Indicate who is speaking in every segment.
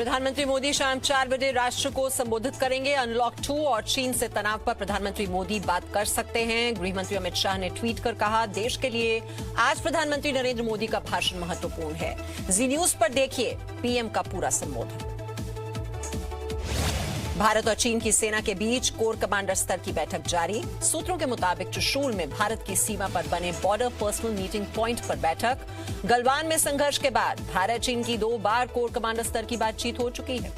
Speaker 1: प्रधानमंत्री मोदी शाम 4 बजे राष्ट्र को संबोधित करेंगे। अनलॉक 2 और चीन से तनाव पर प्रधानमंत्री मोदी बात कर सकते हैं। गृह मंत्री अमित शाह ने ट्वीट कर कहा, देश के लिए आज प्रधानमंत्री नरेंद्र मोदी का भाषण महत्वपूर्ण है। जी न्यूज पर देखिए पीएम का पूरा संबोधन। भारत और चीन की सेना के बीच कोर कमांडर स्तर की बैठक जारी। सूत्रों के मुताबिक त्रिशूल में भारत की सीमा पर बने बॉर्डर पर्सनल मीटिंग प्वाइंट पर बैठक। गलवान में संघर्ष के बाद भारत चीन की 2 बार कोर कमांडर स्तर की बातचीत हो चुकी है।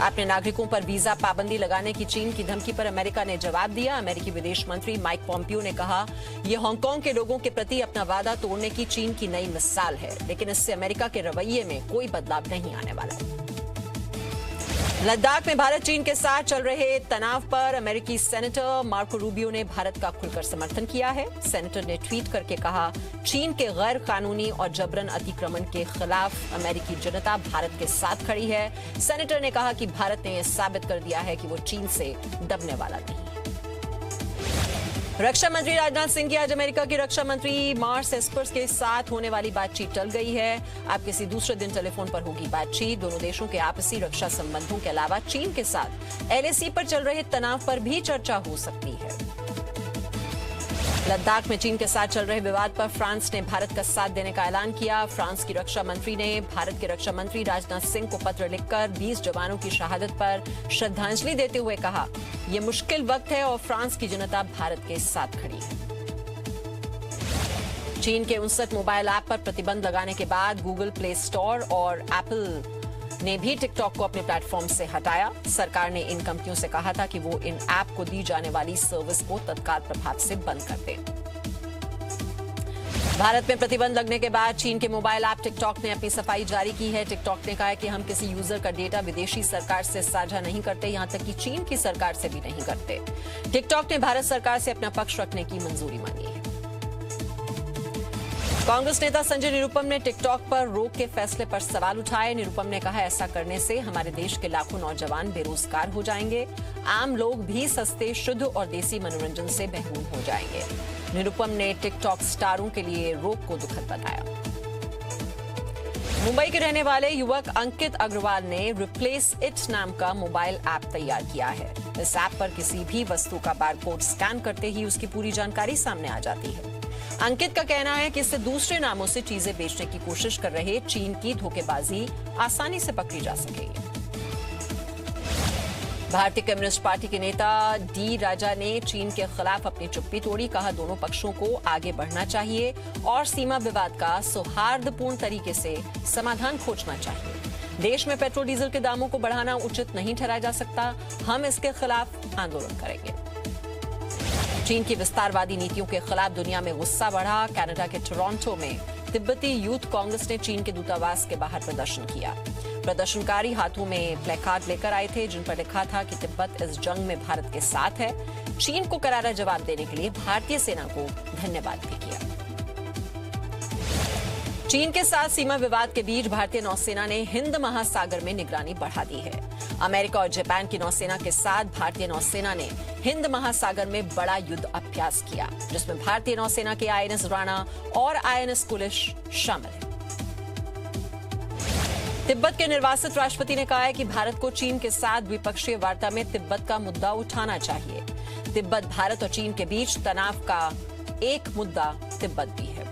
Speaker 1: अपने नागरिकों पर वीजा पाबंदी लगाने की चीन की धमकी पर अमेरिका ने जवाब दिया। अमेरिकी विदेश मंत्री माइक पॉम्पियो ने कहा, यह हांगकांग के लोगों के प्रति अपना वादा तोड़ने की चीन की नई मिसाल है, लेकिन इससे अमेरिका के रवैये में कोई बदलाव नहीं आने वाला। लद्दाख में भारत चीन के साथ चल रहे तनाव पर अमेरिकी सेनेटर मार्को रूबियो ने भारत का खुलकर समर्थन किया है। सेनेटर ने ट्वीट करके कहा, चीन के गैर कानूनी और जबरन अतिक्रमण के खिलाफ अमेरिकी जनता भारत के साथ खड़ी है। सेनेटर ने कहा कि भारत ने यह साबित कर दिया है कि वो चीन से दबने वाला नहीं। रक्षा मंत्री राजनाथ सिंह की आज अमेरिका के रक्षा मंत्री मार्क एस्पर्स के साथ होने वाली बातचीत टल गई है। अब किसी दूसरे दिन टेलीफोन पर होगी बातचीत। दोनों देशों के आपसी रक्षा संबंधों के अलावा चीन के साथ एलएसी पर चल रहे तनाव पर भी चर्चा हो सकती है। लद्दाख में चीन के साथ चल रहे विवाद पर फ्रांस ने भारत का साथ देने का ऐलान किया। फ्रांस की रक्षा मंत्री ने भारत के रक्षा मंत्री राजनाथ सिंह को पत्र लिखकर 20 जवानों की शहादत पर श्रद्धांजलि देते हुए कहा, यह मुश्किल वक्त है और फ्रांस की जनता भारत के साथ खड़ी है। चीन के 59 मोबाइल ऐप पर प्रतिबंध लगाने के बाद गूगल प्ले स्टोर और एप्पल ने भी टिकटॉक को अपने प्लेटफॉर्म से हटाया। सरकार ने इन कंपनियों से कहा था कि वो इन ऐप को दी जाने वाली सर्विस को तत्काल प्रभाव से बंद कर दें। भारत में प्रतिबंध लगने के बाद चीन के मोबाइल ऐप टिकटॉक ने अपनी सफाई जारी की है। टिकटॉक ने कहा है कि हम किसी यूजर का डेटा विदेशी सरकार से साझा नहीं करते, यहां तक कि चीन की सरकार से भी नहीं करते। टिकटॉक ने भारत सरकार से अपना पक्ष रखने की मंजूरी मांगी है। कांग्रेस नेता संजय निरुपम ने टिकटॉक पर रोक के फैसले पर सवाल उठाए। निरुपम ने कहा, ऐसा करने से हमारे देश के लाखों नौजवान बेरोजगार हो जाएंगे। आम लोग भी सस्ते, शुद्ध और देसी मनोरंजन से महरूम हो जाएंगे। निरुपम ने टिकटॉक स्टारों के लिए रोक को दुखद बताया। मुंबई के रहने वाले युवक अंकित अग्रवाल ने रिप्लेस इट नाम का मोबाइल ऐप तैयार किया है। इस ऐप पर किसी भी वस्तु का बारकोड स्कैन करते ही उसकी पूरी जानकारी सामने आ जाती है। अंकित का कहना है कि इससे दूसरे नामों से चीजें बेचने की कोशिश कर रहे चीन की धोखेबाजी आसानी से पकड़ी जा सकेगी। भारतीय कम्युनिस्ट पार्टी के नेता डी राजा ने चीन के खिलाफ अपनी चुप्पी तोड़ी। कहा, दोनों पक्षों को आगे बढ़ना चाहिए और सीमा विवाद का सौहार्दपूर्ण तरीके से समाधान खोजना चाहिए। देश में पेट्रोल डीजल के दामों को बढ़ाना उचित नहीं ठहराया जा सकता। हम इसके खिलाफ आंदोलन करेंगे। चीन की विस्तारवादी नीतियों के खिलाफ दुनिया में गुस्सा बढ़ा। कनाडा के टोरंटो में तिब्बती यूथ कांग्रेस ने चीन के दूतावास के बाहर प्रदर्शन किया। प्रदर्शनकारी हाथों में प्लेकार्ड लेकर आए थे, जिन पर लिखा था कि तिब्बत इस जंग में भारत के साथ है। चीन को करारा जवाब देने के लिए भारतीय सेना को धन्यवाद भी किया। चीन के साथ सीमा विवाद के बीच भारतीय नौसेना ने हिंद महासागर में निगरानी बढ़ा दी है। अमेरिका और जापान की नौसेना के साथ भारतीय नौसेना ने हिंद महासागर में बड़ा युद्ध अभ्यास किया, जिसमें भारतीय नौसेना के आईएनएस राणा और आईएनएस कुलिश शामिल है। तिब्बत के निर्वासित राष्ट्रपति ने कहा है कि भारत को चीन के साथ द्विपक्षीय वार्ता में तिब्बत का मुद्दा उठाना चाहिए। तिब्बत, भारत और चीन के बीच तनाव का एक मुद्दा तिब्बत भी है।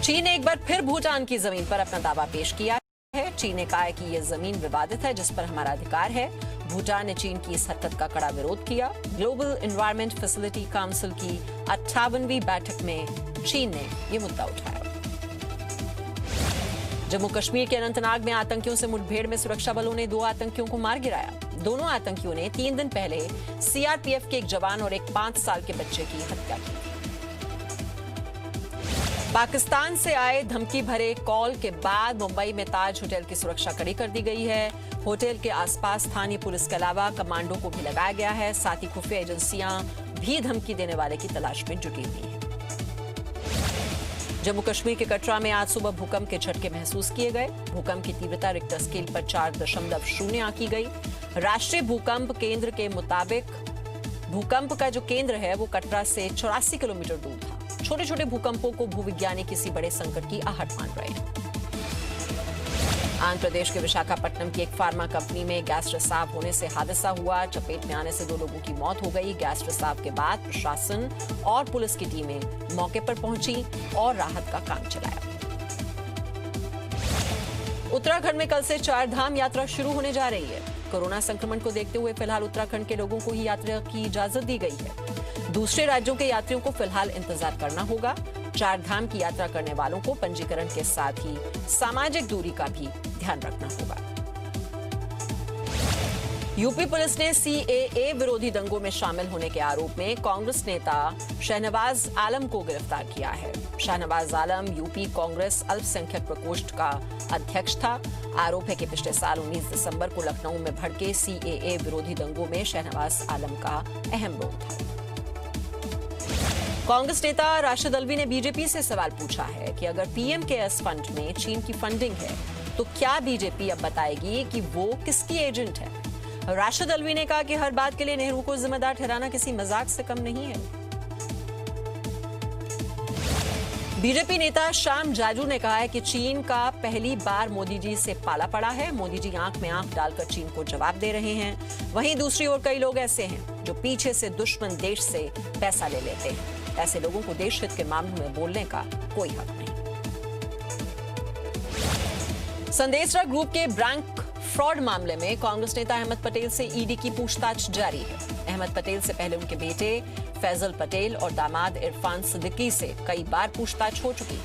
Speaker 1: चीन ने एक बार फिर भूटान की जमीन पर अपना दावा पेश किया है। चीन ने कहा है कि यह जमीन विवादित है, जिस पर हमारा अधिकार है। भूटान ने चीन की इस हरकत का कड़ा विरोध किया। ग्लोबल एनवायरमेंट फैसिलिटी काउंसिल की 58वीं बैठक में चीन ने यह मुद्दा उठाया। जम्मू कश्मीर के अनंतनाग में आतंकियों से मुठभेड़ में सुरक्षा बलों ने 2 आतंकियों को मार गिराया। दोनों आतंकियों ने 3 दिन पहले सीआरपीएफ के एक जवान और एक 5 साल के बच्चे की हत्या की। पाकिस्तान से आए धमकी भरे कॉल के बाद मुंबई में ताज होटल की सुरक्षा कड़ी कर दी गई है। होटल के आसपास स्थानीय पुलिस के अलावा कमांडो को भी लगाया गया है। साथ ही खुफिया एजेंसियां भी धमकी देने वाले की तलाश में जुटी हुई हैं। जम्मू कश्मीर के कटरा में आज सुबह भूकंप के झटके महसूस किए गए। भूकंप की तीव्रता रिक्टर स्केल पर 4.0 आंकी गई। राष्ट्रीय भूकंप केंद्र के मुताबिक भूकंप का जो केंद्र है वो कटरा से 84 किलोमीटर दूर था। छोटे छोटे भूकंपों को भूविज्ञानी किसी बड़े संकट की आहट मान रहे हैं। आंध्र प्रदेश के विशाखापट्टनम की एक फार्मा कंपनी में गैस रिसाव होने से हादसा हुआ। चपेट में आने से 2 लोगों की मौत हो गई। गैस रिसाव के बाद प्रशासन और पुलिस की टीमें मौके पर पहुंची और राहत का काम चलाया। उत्तराखंड में कल से 4 धाम यात्रा शुरू होने जा रही है। कोरोना संक्रमण को देखते हुए फिलहाल उत्तराखंड के लोगों को ही यात्रा की इजाजत दी गई है। दूसरे राज्यों के यात्रियों को फिलहाल इंतजार करना होगा। 4 धाम की यात्रा करने वालों को पंजीकरण के साथ ही सामाजिक दूरी का भी ध्यान रखना होगा। यूपी पुलिस ने सीएए विरोधी दंगों में शामिल होने के आरोप में कांग्रेस नेता शाहनवाज आलम को गिरफ्तार किया है। शाहनवाज आलम यूपी कांग्रेस अल्पसंख्यक प्रकोष्ठ का अध्यक्ष था। आरोप है कि पिछले साल 19 दिसंबर को लखनऊ में भड़के सीएए विरोधी दंगों में शाहनवाज आलम का अहम रोल था। कांग्रेस नेता राशिद अल्वी ने बीजेपी से सवाल पूछा है कि अगर पीएम केयर्स फंड में चीन की फंडिंग है तो क्या बीजेपी अब बताएगी कि वो किसकी एजेंट है। राशिद अल्वी ने कहा कि हर बात के लिए नेहरू को जिम्मेदार ठहराना किसी मजाक से कम नहीं है। बीजेपी नेता श्याम जाजू ने कहा है कि चीन का पहली बार मोदी जी से पाला पड़ा है। मोदी जी आंख में आंख डालकर चीन को जवाब दे रहे हैं। वहीं दूसरी ओर कई लोग ऐसे हैं जो पीछे से दुश्मन देश से पैसा ले लेते हैं। ऐसे लोगों को देश हित के मामलों में बोलने का कोई हक नहीं। संदेशरा ग्रुप के बैंक फ्रॉड मामले में कांग्रेस नेता अहमद पटेल से ईडी की पूछताछ जारी है। अहमद पटेल से पहले उनके बेटे फैजल पटेल और दामाद इरफान सिद्दीकी से कई बार पूछताछ हो चुकी है।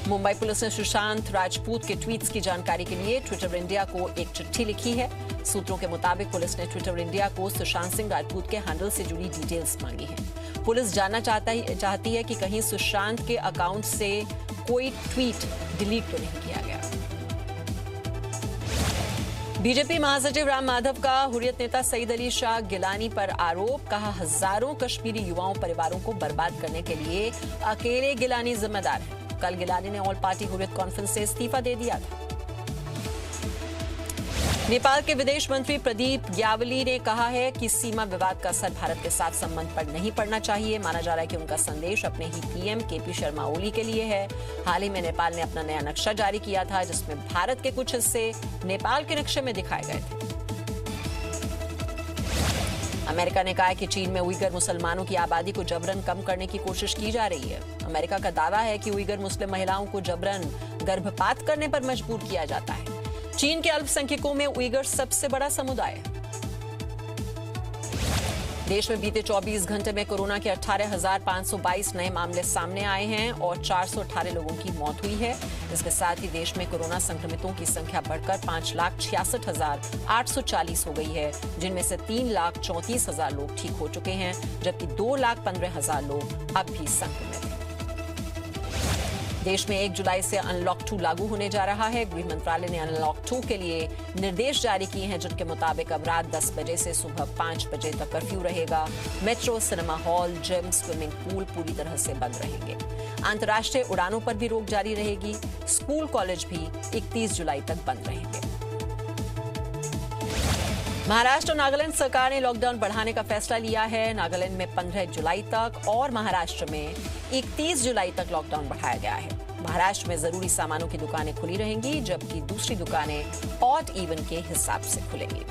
Speaker 1: मुंबई पुलिस ने सुशांत राजपूत के ट्वीट्स की जानकारी के लिए ट्विटर इंडिया को एक चिट्ठी लिखी है। सूत्रों के मुताबिक पुलिस ने ट्विटर इंडिया को सुशांत सिंह राजपूत के हैंडल से जुड़ी डिटेल्स मांगी है। पुलिस जानना चाहती है कि कहीं सुशांत के अकाउंट से कोई ट्वीट डिलीट तो नहीं किया गया। बीजेपी महासचिव राम माधव का हुर्रियत नेता सईद अली शाह गिलानी पर आरोप। कहा, हजारों कश्मीरी युवाओं परिवारों को बर्बाद करने के लिए अकेले गिलानी जिम्मेदार है। कल गिलानी ने ऑल पार्टी हुर्रियत कॉन्फ्रेंस से इस्तीफा दे दिया था। नेपाल के विदेश मंत्री प्रदीप ग्यावली ने कहा है कि सीमा विवाद का असर भारत के साथ संबंध पर नहीं पड़ना चाहिए। माना जा रहा है कि उनका संदेश अपने ही पीएम केपी शर्मा ओली के लिए है। हाल ही में नेपाल ने अपना नया नक्शा जारी किया था जिसमें भारत के कुछ हिस्से नेपाल के नक्शे में दिखाए गए थे। अमेरिका ने कहा है कि चीन में उइगर मुसलमानों की आबादी को जबरन कम करने की कोशिश की जा रही है। अमेरिका का दावा है कि उइगर मुस्लिम महिलाओं को जबरन गर्भपात करने पर मजबूर किया जाता है। चीन के अल्पसंख्यकों में उइगर सबसे बड़ा समुदाय है। देश में बीते 24 घंटे में कोरोना के 18,522 नए मामले सामने आए हैं और 418 लोगों की मौत हुई है। इसके साथ ही देश में कोरोना संक्रमितों की संख्या बढ़कर 5,66,840 हो गई है, जिनमें से 3,34,000 लोग ठीक हो चुके हैं, जबकि 2,15,000 लोग अब भी संक्रमित हैं। देश में 1 जुलाई से अनलॉक 2 लागू होने जा रहा है। गृह मंत्रालय ने अनलॉक 2 के लिए निर्देश जारी किए हैं, जिनके मुताबिक अब रात 10 बजे से सुबह 5 बजे तक कर्फ्यू रहेगा। Metro, cinema hall, gym, swimming pool पूरी तरह से बंद रहेंगे। अंतर्राष्ट्रीय उड़ानों पर भी रोक जारी रहेगी। स्कूल, कॉलेज भी 31 जुलाई तक बंद रहेंगे। महाराष्ट्र और नागालैंड सरकार ने लॉकडाउन बढ़ाने का फैसला लिया है। नागालैंड में 15 जुलाई तक और महाराष्ट्र में 31 जुलाई तक लॉकडाउन बढ़ाया गया है। महाराष्ट्र में जरूरी सामानों की दुकानें खुली रहेंगी, जबकि दूसरी दुकानें ऑड इवन के हिसाब से खुलेंगी।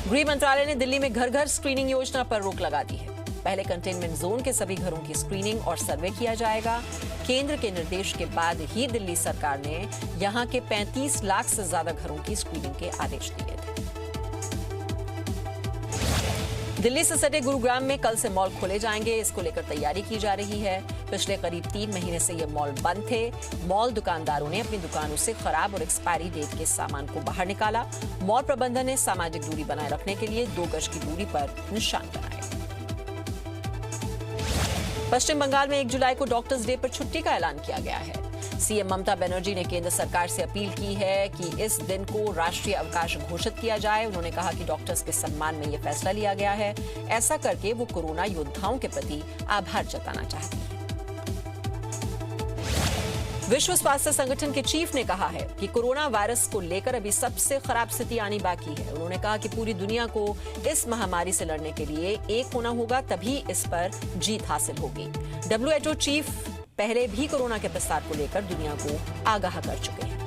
Speaker 1: गृह मंत्रालय ने दिल्ली में घर घर स्क्रीनिंग योजना पर रोक लगा दी है। पहले कंटेनमेंट जोन के सभी घरों की स्क्रीनिंग और सर्वे किया जाएगा। केंद्र के निर्देश के बाद ही दिल्ली सरकार ने यहां के 35 लाख से ज्यादा घरों की स्क्रीनिंग के आदेश दिए थे। दिल्ली से सटे गुरुग्राम में कल से मॉल खोले जाएंगे। इसको लेकर तैयारी की जा रही है। पिछले करीब 3 महीने से ये मॉल बंद थे। मॉल दुकानदारों ने अपनी दुकानों से खराब और एक्सपायरी डेट के सामान को बाहर निकाला। मॉल प्रबंधन ने सामाजिक दूरी बनाए रखने के लिए 2 गज की दूरी पर निशान बनाए। पश्चिम बंगाल में 1 जुलाई को डॉक्टर्स डे पर छुट्टी का ऐलान किया गया है। सीएम ममता बनर्जी ने केंद्र सरकार से अपील की है कि इस दिन को राष्ट्रीय अवकाश घोषित किया जाए। उन्होंने कहा कि डॉक्टर्स के सम्मान में यह फैसला लिया गया है। ऐसा करके वो कोरोना योद्धाओं के प्रति आभार जताना चाहती है। विश्व स्वास्थ्य संगठन के चीफ ने कहा है कि कोरोना वायरस को लेकर अभी सबसे खराब स्थिति आनी बाकी है। उन्होंने कहा कि पूरी दुनिया को इस महामारी से लड़ने के लिए एक होना होगा, तभी इस पर जीत हासिल होगी। WHO चीफ पहले भी कोरोना के प्रसार को लेकर दुनिया को आगाह कर चुके हैं।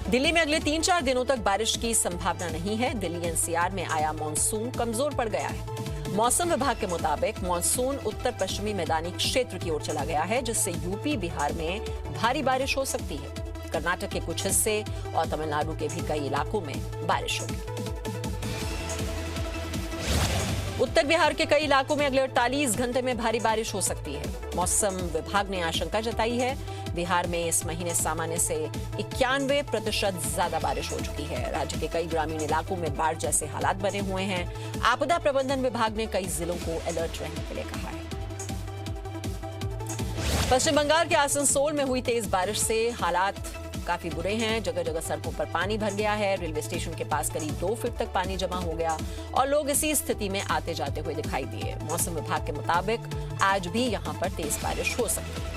Speaker 1: दिल्ली में अगले 3-4 दिनों तक बारिश की संभावना नहीं है। दिल्ली एनसीआर में आया मानसून कमजोर पड़ गया है। मौसम विभाग के मुताबिक मानसून उत्तर पश्चिमी मैदानी क्षेत्र की ओर चला गया है, जिससे यूपी बिहार में भारी बारिश हो सकती है। कर्नाटक के कुछ हिस्से और तमिलनाडु के भी कई इलाकों में बारिश होगी। उत्तर बिहार के कई इलाकों में अगले 48 घंटे में भारी बारिश हो सकती है। मौसम विभाग ने आशंका जताई है बिहार में इस महीने सामान्य से 91% ज्यादा बारिश हो चुकी है। राज्य के कई ग्रामीण इलाकों में बाढ़ जैसे हालात बने हुए हैं। आपदा प्रबंधन विभाग ने कई जिलों को अलर्ट रहने के लिए कहा है। पश्चिम बंगाल के आसनसोल में हुई तेज बारिश से हालात काफी बुरे हैं। जगह जगह सड़कों पर पानी भर गया है। रेलवे स्टेशन के पास करीब 2 फीट तक पानी जमा हो गया और लोग इसी स्थिति में आते जाते हुए दिखाई दिए। मौसम विभाग के मुताबिक आज भी यहां पर तेज बारिश हो सकती है।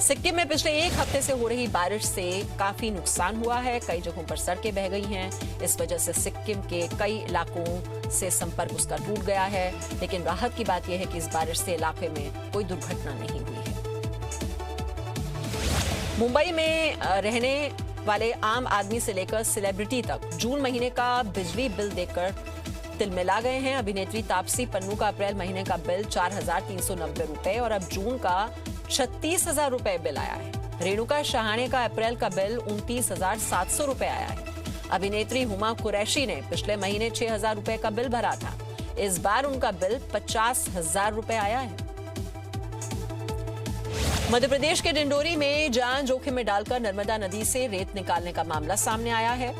Speaker 1: सिक्किम में पिछले 1 हफ्ते से हो रही बारिश से काफी नुकसान हुआ है। कई जगहों पर सड़कें बह गई हैं। इस वजह से सिक्किम के कई इलाकों से संपर्क उसका टूट गया है। लेकिन राहत की बात यह है कि इस बारिश से इलाके में कोई दुर्घटना नहीं हुई है। मुंबई में रहने वाले आम आदमी से लेकर सेलिब्रिटी तक जून महीने का बिजली बिल देखकर तिलमिला गए हैं। अभिनेत्री तापसी पन्नू का अप्रैल महीने का बिल 4,390 रुपए और अब जून का 36,000 रुपए बिल आया है। रेणुका शहाणे का अप्रैल का बिल 29,700 रुपए आया है। अभिनेत्री हुमा कुरैशी ने पिछले महीने 6,000 रुपए का बिल भरा था। इस बार उनका बिल 50,000 रुपए आया है। मध्य प्रदेश के डिंडोरी में जान जोखिम में डालकर नर्मदा नदी से रेत निकालने का मामला सामने आया है।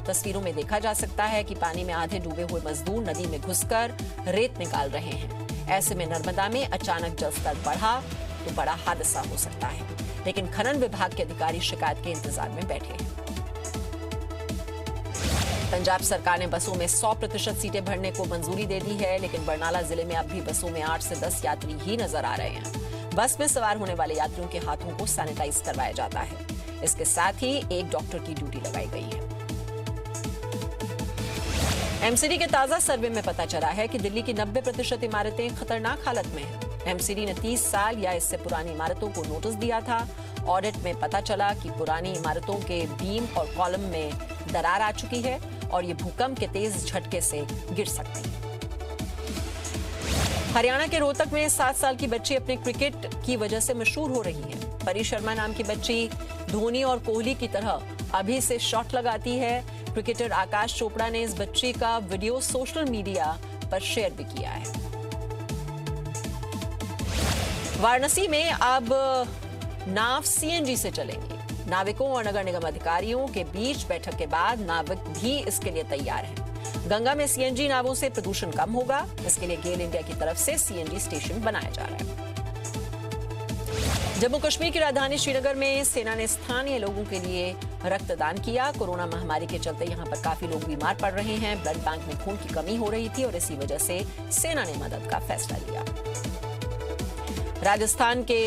Speaker 1: तस्वीरों में देखा जा सकता है कि पानी में आधे डूबे हुए मजदूर नदी में घुसकर रेत निकाल रहे हैं। ऐसे में नर्मदा में अचानक जलस्तर बढ़ा तो बड़ा हादसा हो सकता है। लेकिन खनन विभाग के अधिकारी शिकायत के इंतजार में बैठे हैं। पंजाब सरकार ने बसों में 100% सीटें भरने को मंजूरी दे दी है, लेकिन बरनाला जिले में अब भी बसों में 8 से 10 यात्री ही नजर आ रहे हैं। बस में सवार होने वाले यात्रियों के हाथों को सैनिटाइज करवाया जाता है। इसके साथ ही एक डॉक्टर की ड्यूटी लगाई गई है। एमसीडी के ताजा सर्वे में पता चला है कि दिल्ली की 90% इमारतें खतरनाक हालत में हैं। एमसीडी ने 30 साल या इससे पुरानी इमारतों को नोटिस दिया था। ऑडिट में पता चला कि पुरानी इमारतों के बीम और कॉलम में दरार आ चुकी है और ये भूकंप के तेज झटके से गिर सकती है। हरियाणा के रोहतक में 7 साल की बच्ची अपने क्रिकेट की वजह से मशहूर हो रही है। परी शर्मा नाम की बच्ची धोनी और कोहली की तरह अभी से शॉट लगाती है। क्रिकेटर आकाश चोपड़ा ने इस बच्ची का वीडियो सोशल मीडिया पर शेयर भी किया है। वाराणसी में अब नाव सीएनजी से चलेंगी। नाविकों और नगर निगम अधिकारियों के बीच बैठक के बाद नाविक भी इसके लिए तैयार हैं। गंगा में सीएनजी नावों से प्रदूषण कम होगा। इसके लिए गेल इंडिया की तरफ से सीएनजी स्टेशन बनाया जा रहा है। जम्मू कश्मीर की राजधानी श्रीनगर में सेना ने स्थानीय लोगों के लिए रक्तदान किया। कोरोना महामारी के चलते यहां पर काफी लोग बीमार पड़ रहे हैं। ब्लड बैंक में खून की कमी हो रही थी और इसी वजह से सेना ने मदद का फैसला लिया। राजस्थान के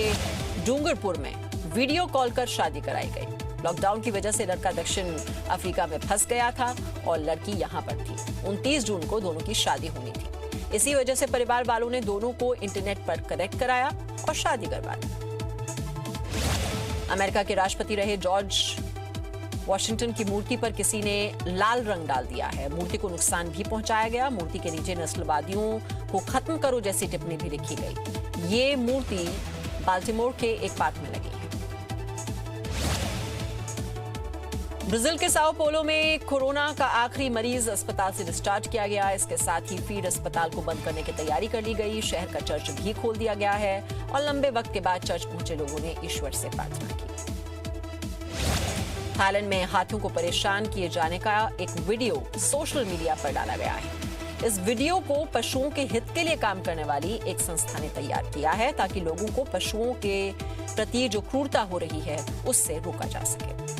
Speaker 1: डूंगरपुर में वीडियो कॉल कर शादी कराई गई। लॉकडाउन की वजह से लड़का दक्षिण अफ्रीका में फंस गया था और लड़की यहां पर थी। 29 जून को दोनों की शादी होनी थी। इसी वजह से परिवार वालों ने दोनों को इंटरनेट पर कनेक्ट कराया और शादी करवा दी। अमेरिका के राष्ट्रपति रहे जॉर्ज वॉशिंगटन की मूर्ति पर किसी ने लाल रंग डाल दिया है। मूर्ति को नुकसान भी पहुंचाया गया। मूर्ति के नीचे नस्लवादियों को खत्म करो जैसी टिप्पणी भी लिखी गई। ये मूर्ति बाल्टीमोर के एक पार्क में लगी है। ब्राजील के साओ पोलो में कोरोना का आखिरी मरीज अस्पताल से डिस्चार्ज किया गया। इसके साथ ही फीड अस्पताल को बंद करने की तैयारी कर ली गई। शहर का चर्च भी खोल दिया गया है और लंबे वक्त के बाद चर्च पहुंचे लोगों ने ईश्वर से प्रार्थना की। थाईलैंड में हाथियों को परेशान किए जाने का एक वीडियो सोशल मीडिया पर डाला गया है। इस वीडियो को पशुओं के हित के लिए काम करने वाली एक संस्था ने तैयार किया है ताकि लोगों को पशुओं के प्रति जो क्रूरता हो रही है उससे रोका जा सके।